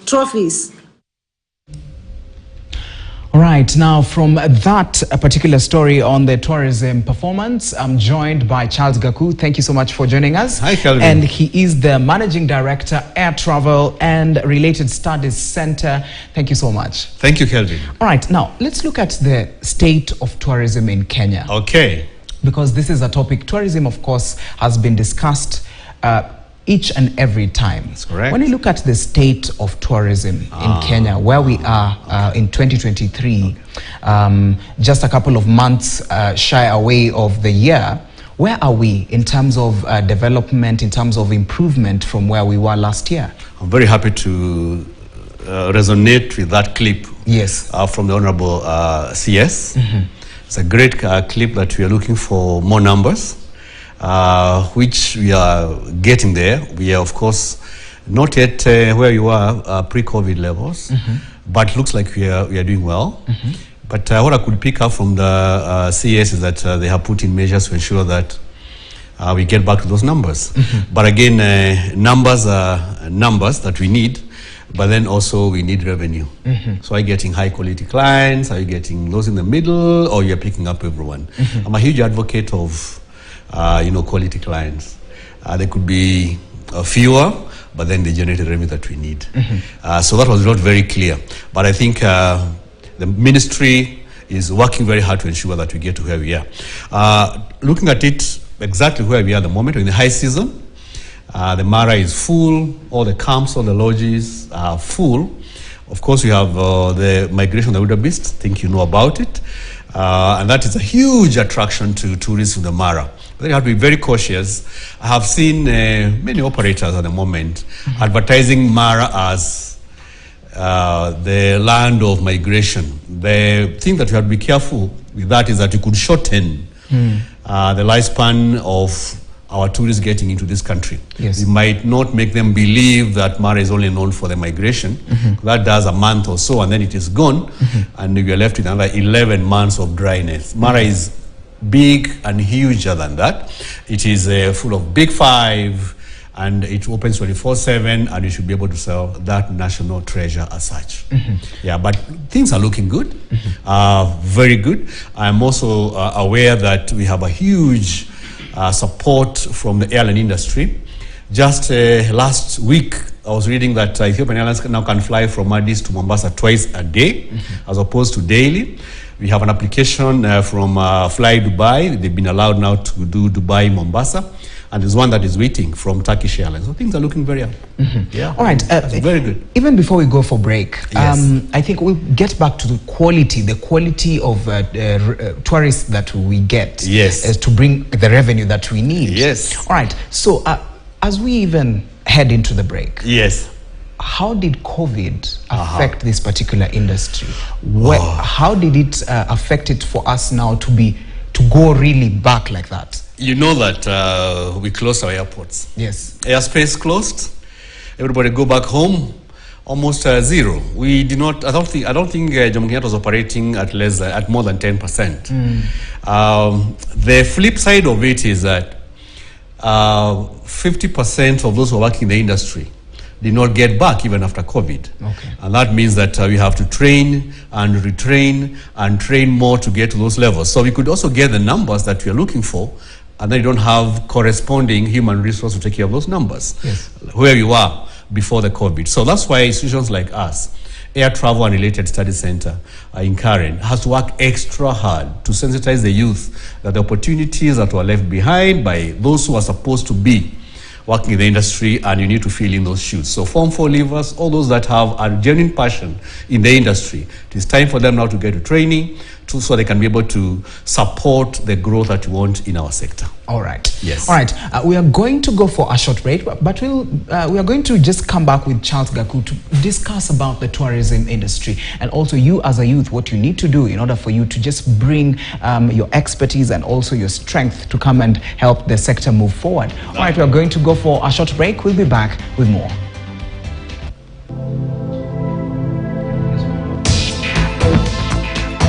trophies. All right, now from that particular story on the tourism performance, I'm joined by Charles Gaku. Thank you so much for joining us. Hi, Kelvin. And he is the Managing Director, Air Travel and Related Studies Center. Thank you so much. Thank you, Kelvin. All right, now let's look at the state of tourism in Kenya. Okay. Because this is a topic, tourism, of course, has been discussed each and every time. That's correct. When you look at the state of tourism in Kenya, where we are in 2023, just a couple of months shy away of the year, where are we in terms of development, in terms of improvement from where we were last year? I'm very happy to resonate with that clip. Yes. From the Honorable CS. It's a great clip that we are looking for more numbers. Which we are getting there. We are, of course, not yet where you are pre-COVID levels, but looks like we are doing well. But what I could pick up from the CS is that they have put in measures to ensure that we get back to those numbers. But again, numbers are numbers that we need, but then also we need revenue. So are you getting high quality clients? Are you getting those in the middle? Or you're picking up everyone? I'm a huge advocate of quality clients. There could be fewer, but then they generate the revenue that we need. So that was not very clear. But I think the ministry is working very hard to ensure that we get to where we are. Looking at it exactly where we are at the moment, in the high season, the Mara is full, all the camps, all the lodges are full. Of course, we have the migration of the wildebeest. I think you know about it. And that is a huge attraction to tourists in the Mara. But you have to be very cautious. I have seen many operators at the moment advertising Mara as the land of migration. The thing that you have to be careful with that is that you could shorten the lifespan of our tourists getting into this country. Yes. We might not make them believe that Mara is only known for the migration. That does a month or so and then it is gone, and we are left with another 11 months of dryness. Mara is big and huger than that. It is full of big five, and it opens 24/7, and you should be able to sell that national treasure as such. Yeah, but things are looking good, very good. I'm also aware that we have a huge support from the airline industry. Just last week, I was reading that Ethiopian Airlines now can fly from Addis to Mombasa twice a day, as opposed to daily. We have an application from Fly Dubai. They've been allowed now to do Dubai, Mombasa. And there's one that is waiting from Turkish Airlines. So things are looking very up. Yeah. All right. Very good. Even before we go for break, Yes. I think we'll get back to the quality of tourists that we get. Yes. To bring the revenue that we need. Yes. All right. So as we even head into the break, Yes. how did COVID affect this particular industry? How did it affect it for us now to go really back like that? You know that we closed our airports. Yes. Airspace closed. Everybody go back home. Almost zero. We did not. I don't think Jomo Kenyatta was operating at more than 10%. The flip side of it is that 50% of those who are working in the industry did not get back even after COVID. Okay. And that means that we have to train and retrain and train more to get to those levels. So we could also get the numbers that we are looking for, and then you don't have corresponding human resource to take care of those numbers. Yes. Where you are before the COVID. So that's why institutions like us, Air Travel and Related Studies Center in Karen, has to work extra hard to sensitize the youth that the opportunities that were left behind by those who are supposed to be working in the industry, and you need to fill in those shoes. So Form 4 leavers, all those that have a genuine passion in the industry, it is time for them now to get to training so they can be able to support the growth that we want in our sector. All right. Yes. All right. We are going to go for a short break, but we are going to just come back with Charles Gaku to discuss about the tourism industry, and also you as a youth, what you need to do in order for you to just bring your expertise and also your strength to come and help the sector move forward. All right. We are going to go for a short break. We'll be back with more.